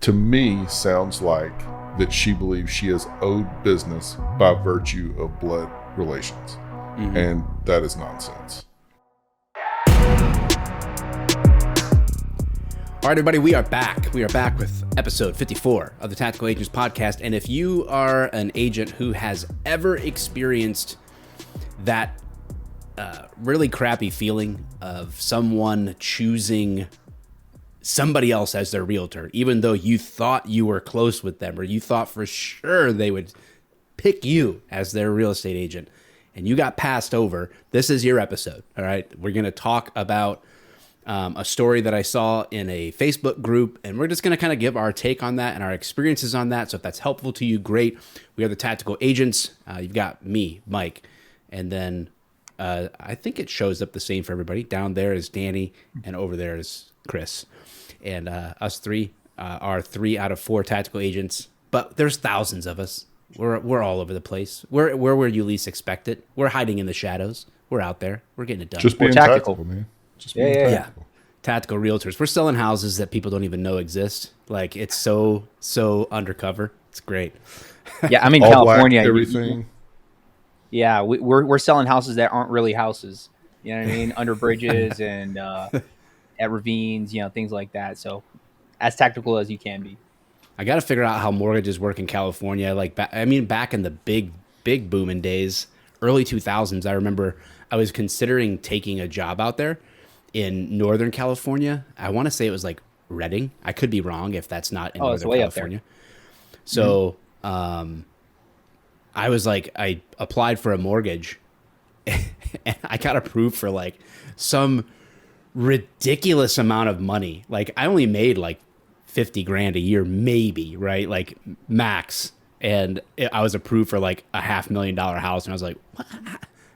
to me sounds like that she believes she is owed business by virtue of blood relations. Mm-hmm. And that is nonsense. All right, everybody, we are back. We are back with episode 54 of the Tactical Agents Podcast. And if you are an agent who has ever experienced that really crappy feeling of someone choosing somebody else as their realtor, even though you thought you were close with them, or you thought for sure they would pick you as their real estate agent, and you got passed over, this is your episode. All right, we're going to talk about a story that I saw in a Facebook group, and we're just going to kind of give our take on that and our experiences on that. So if that's helpful to you, great. We are the Tactical Agents. You've got me, Mike, and then I think it shows up the same for everybody. Down there is Danny, and over there is Chris. And us three are 3 out of 4 Tactical Agents, but there's thousands of us. We're all over the place. We're where you least expect it. We're hiding in the shadows. We're out there. We're getting it done. Just being tactical, man. Just being tactical. Yeah. Tactical realtors. We're selling houses that people don't even know exist. Like, it's so undercover. It's great. Yeah, I'm in All California. Black, everything. Yeah, we're selling houses that aren't really houses. You know what I mean? Under bridges and at ravines, things like that. So as tactical as you can be. I got to figure out how mortgages work in California. Like, back in the big booming days, early 2000s, I remember I was considering taking a job out there in Northern California. I want to say it was like Redding. I could be wrong if that's not in Northern California. So I was like, I applied for a mortgage and I got approved for like some ridiculous amount of money. Like, I only made like 50 grand a year, maybe, right? Like, max. And I was approved for like a $500,000 house. And I was like, what?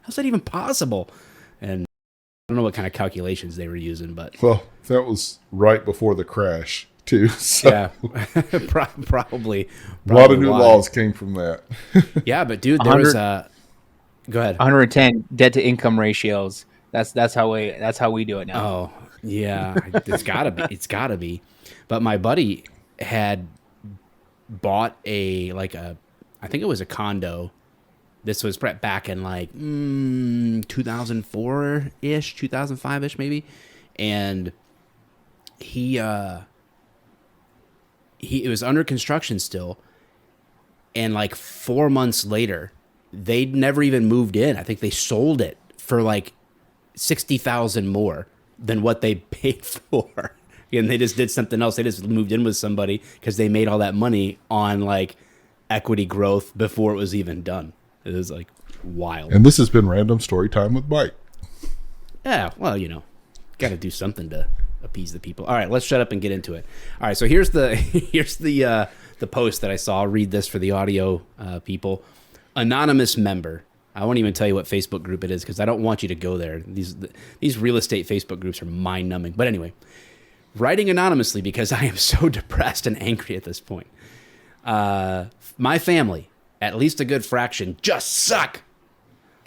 How's that even possible? And I don't know what kind of calculations they were using, but well, that was right before the crash too. So. Yeah, probably. A lot of new laws came from that. Yeah, but dude, there was go ahead. 110 debt to income ratios. That's how we do it now. Oh yeah, it's gotta be. But my buddy had bought I think it was a condo. This was back in like 2004-ish, 2005-ish maybe. And it was under construction still. And like 4 months later, they'd never even moved in. I think they sold it for like $60,000 more than what they paid for. And they just did something else. They just moved in with somebody because they made all that money on like equity growth before it was even done. It was like wild. And this has been Random Story Time with Mike. Yeah, well, got to do something to appease the people. All right, let's shut up and get into it. All right, so here's the post that I saw. I'll read this for the audio people. Anonymous member. I won't even tell you what Facebook group it is because I don't want you to go there. These real estate Facebook groups are mind-numbing. But anyway, writing anonymously because I am so depressed and angry at this point. My family, at least a good fraction, just suck.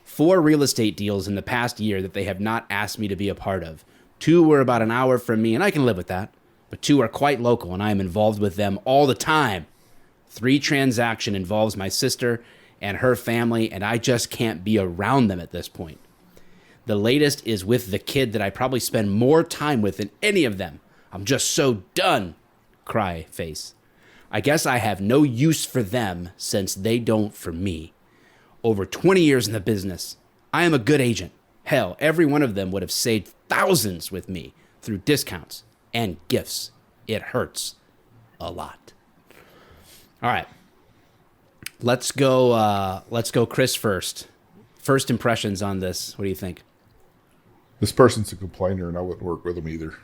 4 real estate deals in the past year that they have not asked me to be a part of. 2 were about an hour from me, and I can live with that. But 2 are quite local, and I am involved with them all the time. 3 transaction involves my sister and her family, and I just can't be around them at this point. The latest is with the kid that I probably spend more time with than any of them. I'm just so done. Cry face. I guess I have no use for them since they don't for me. Over 20 years in the business, I am a good agent. Hell, every one of them would have saved thousands with me through discounts and gifts. It hurts a lot. All right. Let's go Chris first. First impressions on this. What do you think? This person's a complainer and I wouldn't work with him either.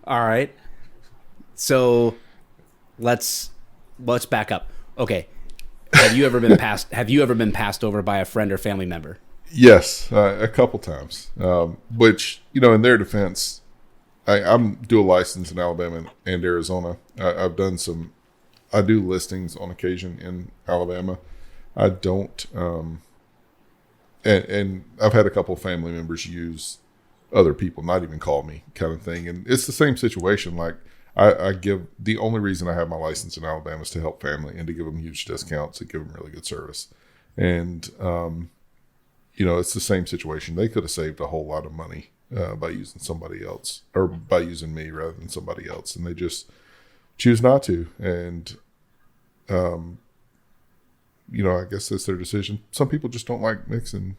All right. So let's back up. Okay. Have you ever been passed over by a friend or family member? Yes, a couple times. Which, in their defense, I'm dual licensed in Alabama and Arizona. I do listings on occasion in Alabama. I don't, and I've had a couple of family members use other people, not even call me, kind of thing. And it's the same situation. Like I give the only reason I have my license in Alabama is to help family and to give them huge discounts and give them really good service. And it's the same situation. They could have saved a whole lot of money by using somebody else, or by using me rather than somebody else, and they just choose not to. And I guess that's their decision. Some people just don't like mixing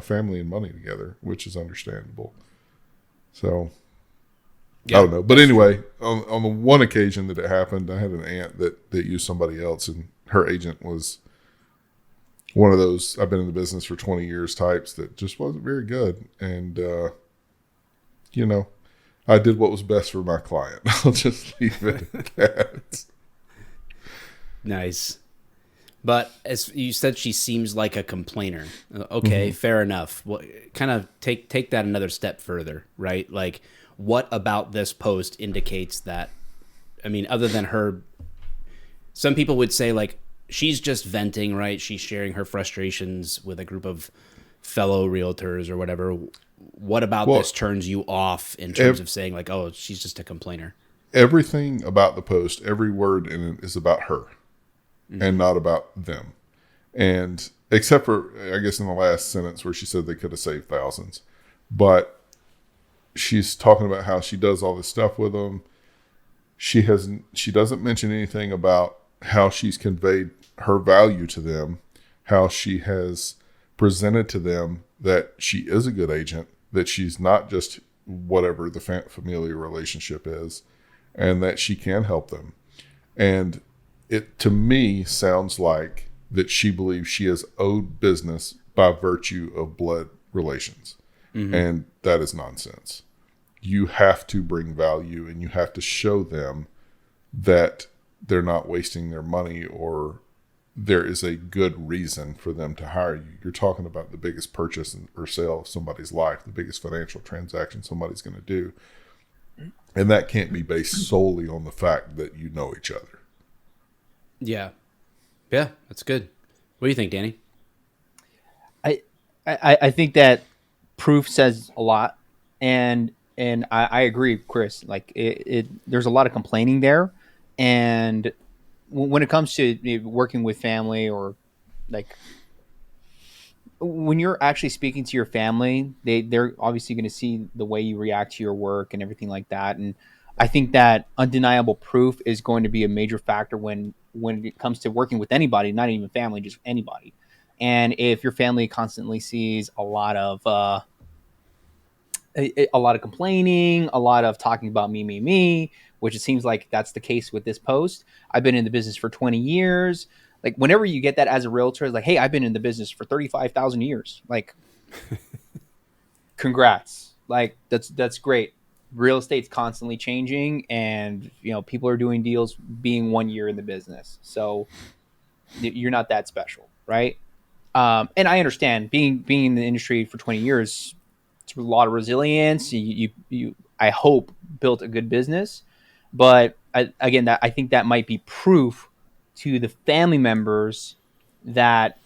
family and money together, which is understandable. So Yeah, I don't know. But anyway, on the one occasion that it happened, I had an aunt that used somebody else, and her agent was one of those I've been in the business for 20 years types that just wasn't very good. And, I did what was best for my client. I'll just leave it at that. nice. But as you said, she seems like a complainer. Okay, fair enough. Well, kind of take that another step further, right? Like, what about this post indicates that? I mean, other than her, some people would say like she's just venting, right? She's sharing her frustrations with a group of fellow realtors or whatever. What about Well, this turns you off in terms of saying like, oh, she's just a complainer? everything about the post, every word in it is about her and not about them. And except for, I guess, in the last sentence where she said they could have saved thousands. But she's talking about how she does all this stuff with them. She doesn't mention anything about how she's conveyed her value to them, how she has presented to them that she is a good agent, that she's not just whatever the familiar relationship is, and that she can help them. And it, to me, sounds like that she believes she is owed business by virtue of blood relations. And that is nonsense. You have to bring value, and you have to show them that they're not wasting their money, or there is a good reason for them to hire you. You're talking about the biggest purchase or sale of somebody's life, the biggest financial transaction somebody's going to do. And that can't be based solely on the fact that you know each other. Yeah, yeah, that's good. What do you think, Danny? I, I think that proof says a lot, and I agree, Chris. Like there's a lot of complaining there, and when it comes to working with family, or like when you're actually speaking to your family, they're obviously going to see the way you react to your work and everything like that. And I think that undeniable proof is going to be a major factor when it comes to working with anybody, not even family, just anybody. And if your family constantly sees a lot of complaining, a lot of talking about me, which it seems like that's the case with this post. I've been in the business for 20 years. Like whenever you get that as a realtor, it's like, hey, I've been in the business for 35,000 years. Like, congrats. Like that's great. Real estate's constantly changing, and people are doing deals being 1 year in the business. So you're not that special, right? And I understand being in the industry for 20 years, it's a lot of resilience. You I hope built a good business, but again, that I think that might be proof to the family members that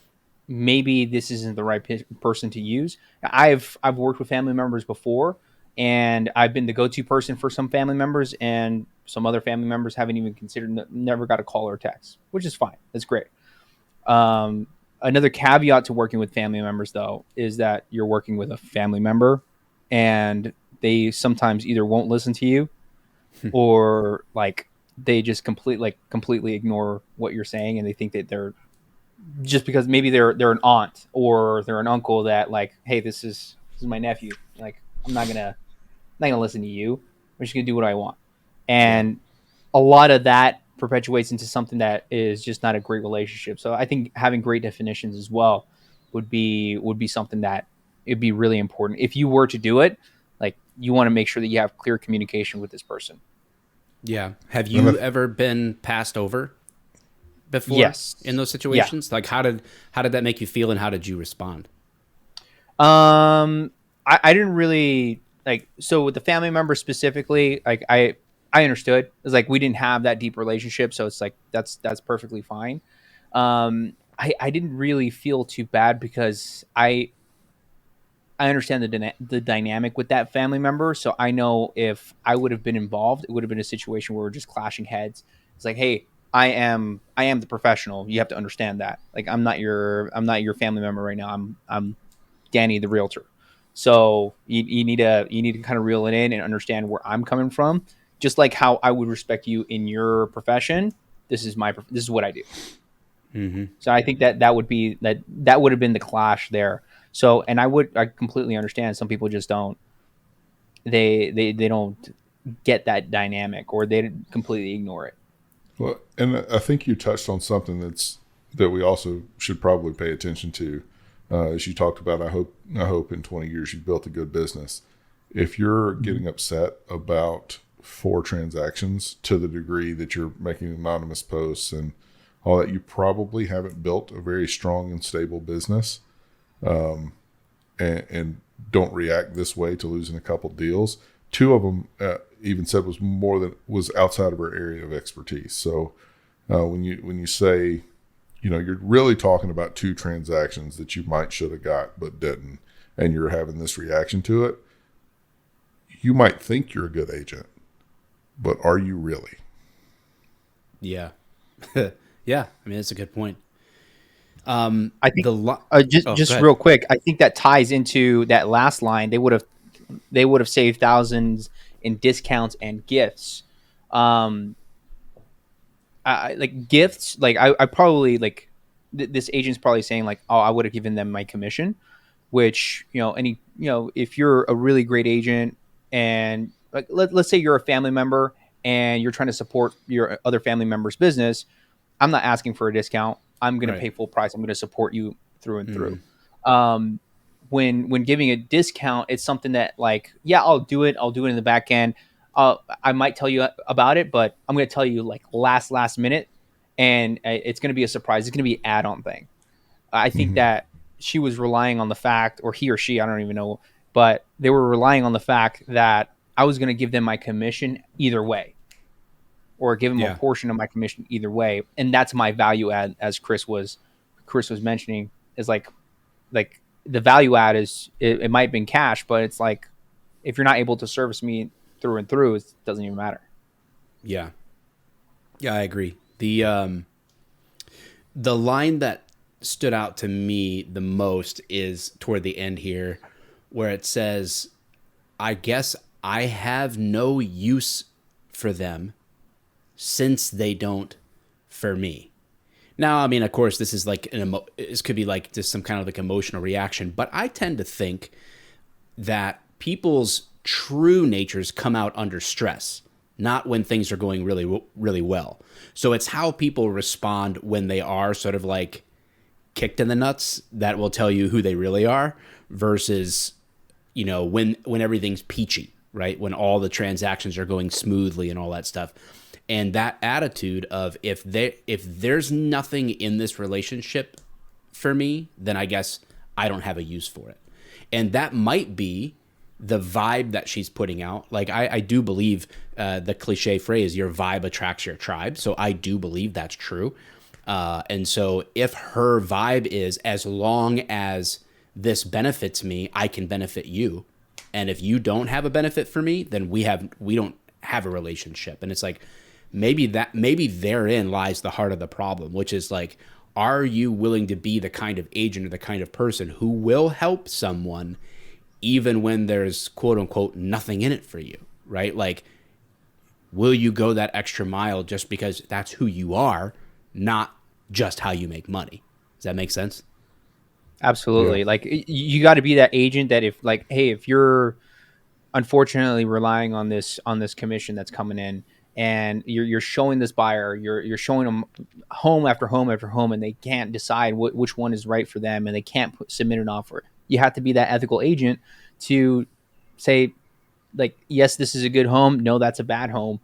maybe this isn't the right person to use. I've worked with family members before, and I've been the go-to person for some family members, and some other family members haven't even considered, never got a call or a text, which is fine. That's great. Um, Another caveat to working with family members, though, is that you're working with a family member, and they sometimes either won't listen to you, or like they just completely ignore what you're saying, and they think that they're just because maybe they're an aunt or they're an uncle that like, hey, this is my nephew. Like, I'm not gonna listen to you. I'm just gonna do what I want. Yeah, And a lot of that perpetuates into something that is just not a great relationship. So I think having great definitions as well would be something that it'd be really important. If you were to do it, like you want to make sure that you have clear communication with this person. yeah. Have And you ever been passed over before in Yes. those Yeah. situations? Like, how did that make you feel, and how did you respond? I didn't really like, so with the family member specifically, like I understood. It's like we didn't have that deep relationship, so it's like that's perfectly fine. I didn't really feel too bad because I understand the dynamic with that family member. So I know if I would have been involved, it would have been a situation where we're just clashing heads. It's like, hey, I am the professional. You have to understand that. Like I'm not your family member right now. I'm Danny the realtor. So you need to kind of reel it in and understand where I'm coming from. Just like how I would respect you in your profession. This is what I do. Mm-hmm. So I think that would have been the clash there. So and I completely understand some people just don't they don't get that dynamic or they completely ignore it. Well, and I think you touched on something that we also should probably pay attention to. As you talked about, I hope in 20 years you've built a good business. If you're Mhm. getting upset about 4 transactions to the degree that you're making anonymous posts and all that, you probably haven't built a very strong and stable business, and don't react this way to losing a couple deals. Two of them even said was outside of our area of expertise. So when you say, you're really talking about 2 transactions that you might should have got but didn't, and you're having this reaction to it, you might think you're a good agent, but are you really? Yeah. Yeah. I mean, that's a good point. I think just Oh, go just ahead. real quick, I think that ties into that last line. They would have saved thousands in discounts and gifts. Um, like gifts, like I probably like this agent's probably saying like, oh, I would have given them my commission, which if you're a really great agent and like let's say you're a family member and you're trying to support your other family member's business, I'm not asking for a discount. I'm going to Right. pay full price. I'm going to support you through and through. Mm, Um, when giving a discount, it's something that like, yeah, I'll do it. I'll do it in the back end. I might tell you about it, but I'm going to tell you like last minute, and it's going to be a surprise. It's going to be an add-on thing. I think Mm-hmm. that she was relying on the fact, or he or she, I don't even know, but they were relying on the fact that I was going to give them my commission either way or give them a yeah. portion of my commission either way. And that's my value add, as Chris was mentioning, is like the value add is it might have been cash, but it's like if you're not able to service me through and through, it doesn't even matter. Yeah. Yeah, I agree. The line that stood out to me the most is toward the end here, where it says, I guess I have no use for them since they don't for me. Now, I mean, of course, this is like this could be like just some kind of like emotional reaction, but I tend to think that people's true natures come out under stress, not when things are going really, really well. So it's how people respond when they are sort of like kicked in the nuts that will tell you who they really are versus, when everything's peachy, right? When all the transactions are going smoothly and all that stuff. And that attitude of if there's nothing in this relationship for me, then I guess I don't have a use for it. And that might be the vibe that she's putting out. Like I do believe the cliche phrase, your vibe attracts your tribe. So I do believe that's true. And so if her vibe is, as long as this benefits me, I can benefit you. And if you don't have a benefit for me, then we don't have a relationship. And it's like, maybe therein lies the heart of the problem, which is like, are you willing to be the kind of agent or the kind of person who will help someone even when there's quote unquote nothing in it for you, right? Like, will you go that extra mile just because that's who you are, not just how you make money? Does that make sense? Yeah. Absolutely. Like you got to be that agent that if like, hey, if you're unfortunately relying on this commission that's coming in and you're showing this buyer you're showing them home after home after home and they can't decide which one is right for them and they can't submit an offer, you have to be that ethical agent to say like, yes, this is a good home, no, that's a bad home,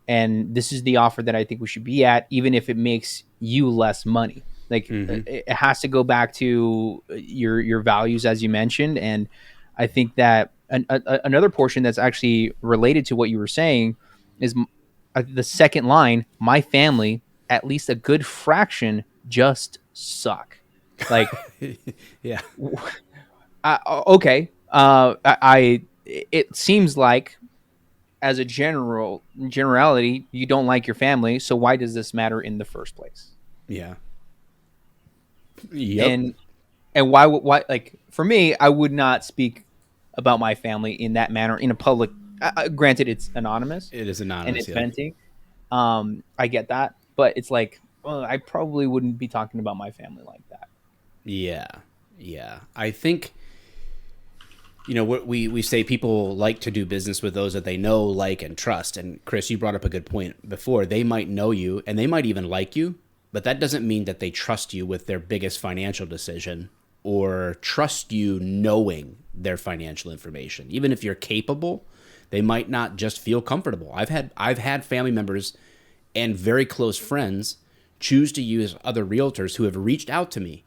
and this is the offer that I think we should be at, even if it makes you less money. Like Mm-hmm. it has to go back to your values, as you mentioned, and I think that another portion that's actually related to what you were saying is the second line. My family, at least a good fraction, just suck. Like, Yeah. okay. It seems like, as a generality, you don't like your family. So why does this matter in the first place? Yeah. Yep. And why like for me, I would not speak about my family in that manner in a public. Granted, it's anonymous It is and anonymous. it's Yep. venting. I get that, but it's like, well, I probably wouldn't be talking about my family like that. Yeah. Yeah. I think, what we say, people like to do business with those that they know, like, and trust. And Chris, you brought up a good point before. They might know you and they might even like you, but that doesn't mean that they trust you with their biggest financial decision or trust you knowing their financial information. Even if you're capable, they might not just feel comfortable. I've had family members and very close friends choose to use other realtors who have reached out to me.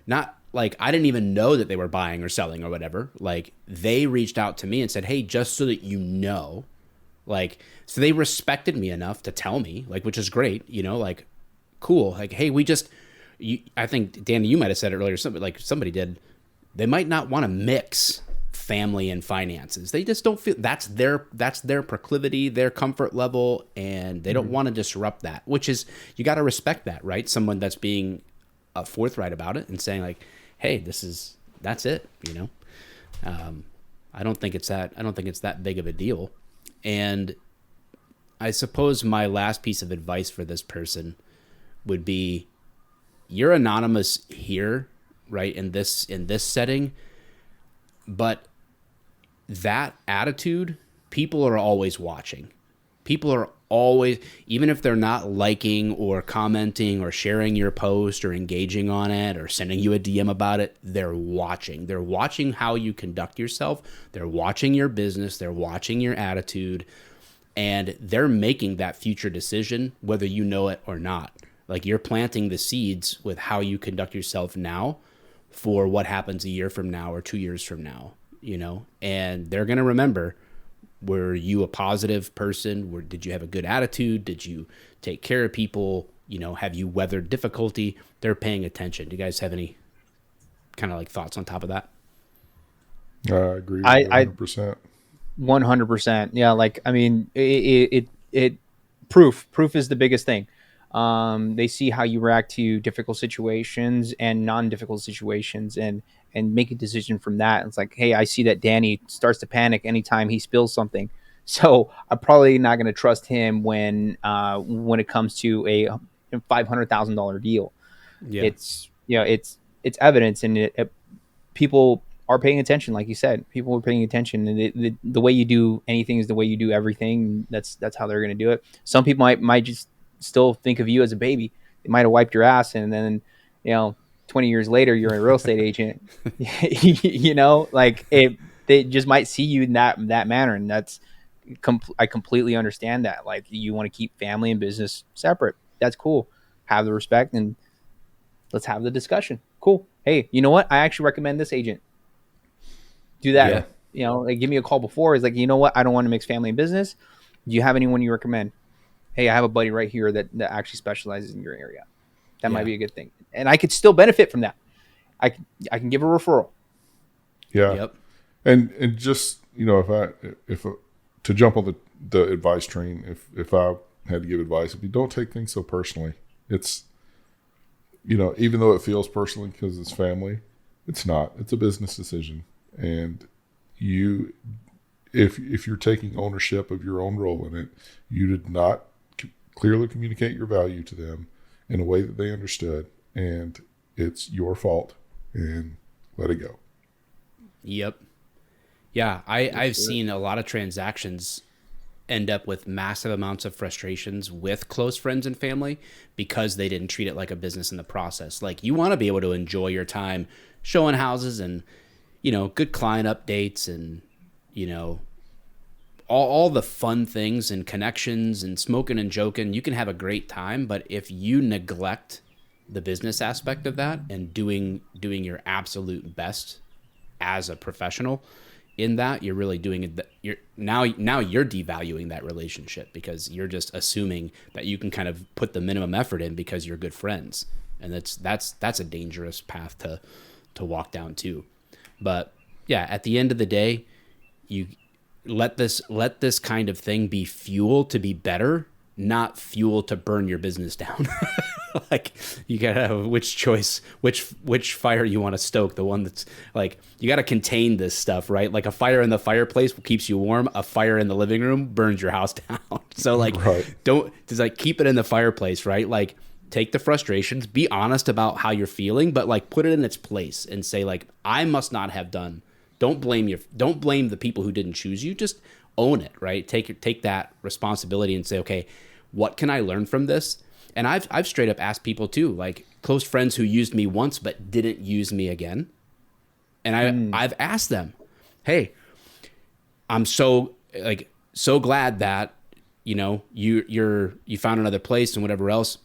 Not like I didn't even know that they were buying or selling or whatever. Like they reached out to me and said, "Hey, just so that you know." Like, so they respected me enough to tell me, like, which is great, like, cool. Like, hey, I think Danny, you might have said it earlier. Somebody did. They might not want to mix family and finances. They just don't feel that's their proclivity, their comfort level, and they don't want to disrupt that. Which is, you got to respect that, right? Someone that's being forthright about it and saying like, "Hey, that's it." I don't think it's that. I don't think it's that big of a deal. And I suppose my last piece of advice for this person would be, you're anonymous here, right, in this setting, but that attitude, people are always watching. People are always, even if they're not liking or commenting or sharing your post or engaging on it or sending you a DM about it, they're watching. They're watching how you conduct yourself. They're watching your business. They're watching your attitude. And they're making that future decision, whether you know it or not. Like, you're planting the seeds with how you conduct yourself now for what happens a year from now or 2 years from now, and they're going to remember, were you a positive person? Did you have a good attitude? Did you take care of people? Have you weathered difficulty? They're paying attention. Do you guys have any kind of like thoughts on top of that? I agree with you I 100%. 100%. Yeah, like I mean, it proof is the biggest thing. They see how you react to difficult situations and non-difficult situations, and make a decision from that. It's like, hey, I see that Danny starts to panic anytime he spills something, so I'm probably not going to trust him when it comes to a $500,000 deal. Yeah. It's evidence, and people are paying attention. Like you said, people are paying attention, and the way you do anything is the way you do everything. That's how they're going to do it. Some people might just still think of you as a baby. They might have wiped your ass, and then 20 years later you're a real estate agent. Like they just might see you in that manner, and I completely understand that. Like, you want to keep family and business separate. That's cool. Have the respect, and let's have the discussion. Cool. Hey, you know what? I actually recommend this agent. Do that. Yeah. Yeah. Like, give me a call before. It's like, you know what? I don't want to mix family and business. Do you have anyone you recommend? Hey, I have a buddy right here that actually specializes in your area. That might Yeah. be a good thing. And I could still benefit from that. I can give a referral. Yeah. Yep. And just, if to jump on the advice train, if I had to give advice, if you don't take things so personally, it's, even though it feels personal because it's family, it's not. It's a business decision. And you, if you're taking ownership of your own role in it, you did not clearly communicate your value to them in a way that they understood, and it's your fault, and let it go. Yep. Yeah. I've Sure. seen a lot of transactions end up with massive amounts of frustrations with close friends and family because they didn't treat it like a business in the process. Like, you want to be able to enjoy your time showing houses and, good client updates and, you know, all the fun things and connections and smoking and joking. You can have a great time, but if you neglect the business aspect of that and doing your absolute best as a professional in that, you're really doing it. Now you're devaluing that relationship because you're just assuming that you can kind of put the minimum effort in because you're good friends, and that's a dangerous path to walk down too. But yeah, at the end of the day, you let this kind of thing be fuel to be better, not fuel to burn your business down. Like you gotta have which choice, which fire you want to stoke. The one that's like you gotta contain this stuff, right? Like a fire in the fireplace keeps you warm. A fire in the living room burns your house down. So like, Right. don't just like keep it in the fireplace, right? Like take the frustrations, be honest about how you're feeling, but like put it in its place and say like I must not have done. Don't blame the people who didn't choose you. Just own it, right? Take that responsibility and say, okay, what can I learn from this? And I've straight up asked people too, like close friends who used me once but didn't use me again. And I've asked them, hey, I'm so glad that you found another place and whatever else.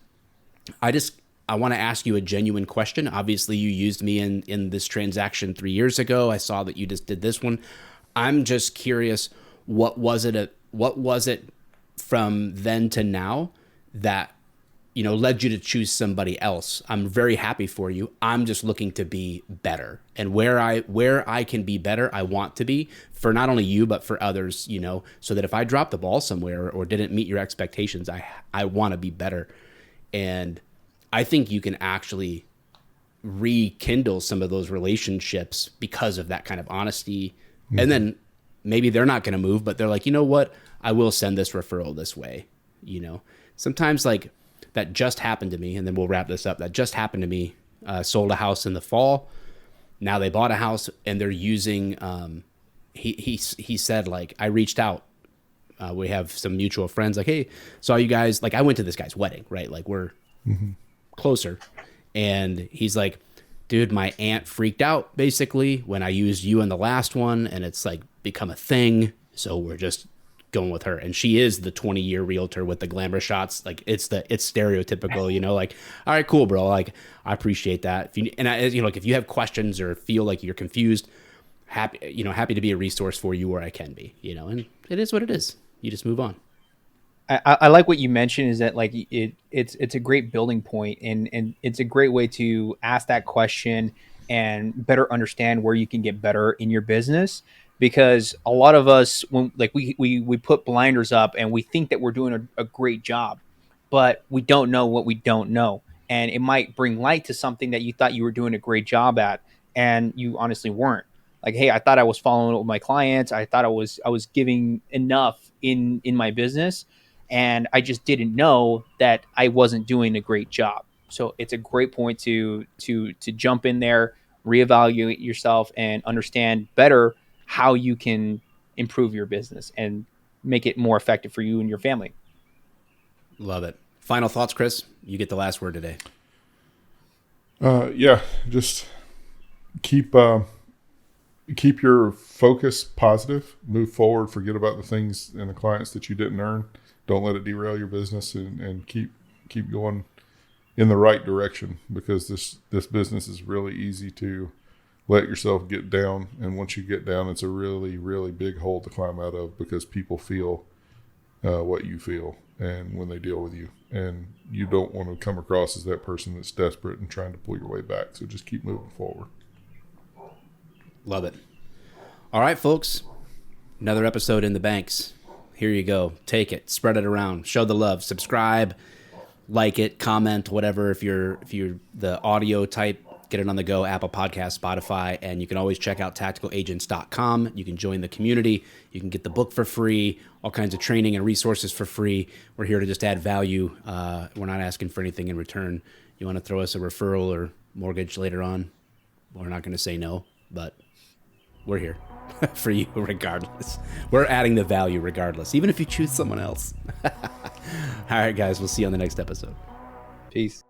I want to ask you a genuine question. Obviously, you used me in this transaction 3 years ago. I saw that you just did this one. I'm just curious, what was it from then to now that led you to choose somebody else? I'm very happy for you. I'm just looking to be better, and where I can be better, I want to be for not only you but for others. So that if I drop the ball somewhere or didn't meet your expectations, I want to be better. And I think you can actually rekindle some of those relationships because of that kind of honesty. Mm-hmm. And then maybe they're not going to move, but they're like, you know what? I will send this referral this way. Sometimes like that just happened to me, and then we'll wrap this up. That just happened to me. Sold a house in the fall. Now they bought a house and they're using, he said like, I reached out. We have some mutual friends like, hey, saw you guys, like I went to this guy's wedding, right? Like we're closer. And he's like, dude, my aunt freaked out basically when I used you in the last one, and it's like become a thing. So we're just going with her. And she is the 20-year realtor with the glamour shots. Like it's stereotypical, like, all right, cool, bro. Like I appreciate that. Like if you have questions or feel like you're confused, happy to be a resource for you where I can be, and it is what it is. You just move on. I like what you mentioned is that like it's a great building point, and it's a great way to ask that question and better understand where you can get better in your business. Because a lot of us, when like we put blinders up and we think that we're doing a great job, but we don't know what we don't know, and it might bring light to something that you thought you were doing a great job at, and you honestly weren't. Like, hey, I thought I was following up with my clients. I thought I was giving enough in my business, and I just didn't know that I wasn't doing a great job. So it's a great point to jump in there, reevaluate yourself, and understand better how you can improve your business and make it more effective for you and your family. Love it. Final thoughts, Chris? You get the last word today. Yeah, just keep your focus positive, move forward, forget about the things and the clients that you didn't earn. Don't let it derail your business, and keep going in the right direction, because this business is really easy to let yourself get down. And once you get down, it's a really, really big hole to climb out of, because people feel what you feel and when they deal with you. And you don't want to come across as that person that's desperate and trying to pull your way back. So just keep moving forward. Love it. All right, folks. Another episode in the banks. Here you go. Take it. Spread it around. Show the love. Subscribe. Like it. Comment. Whatever. If you're the audio type, get it on the go. Apple Podcast, Spotify. And you can always check out tacticalagents.com. You can join the community. You can get the book for free. All kinds of training and resources for free. We're here to just add value. We're not asking for anything in return. You want to throw us a referral or mortgage later on, we're not going to say no, but we're here for you regardless. We're adding the value regardless, even if you choose someone else. All right, guys, we'll see you on the next episode. Peace.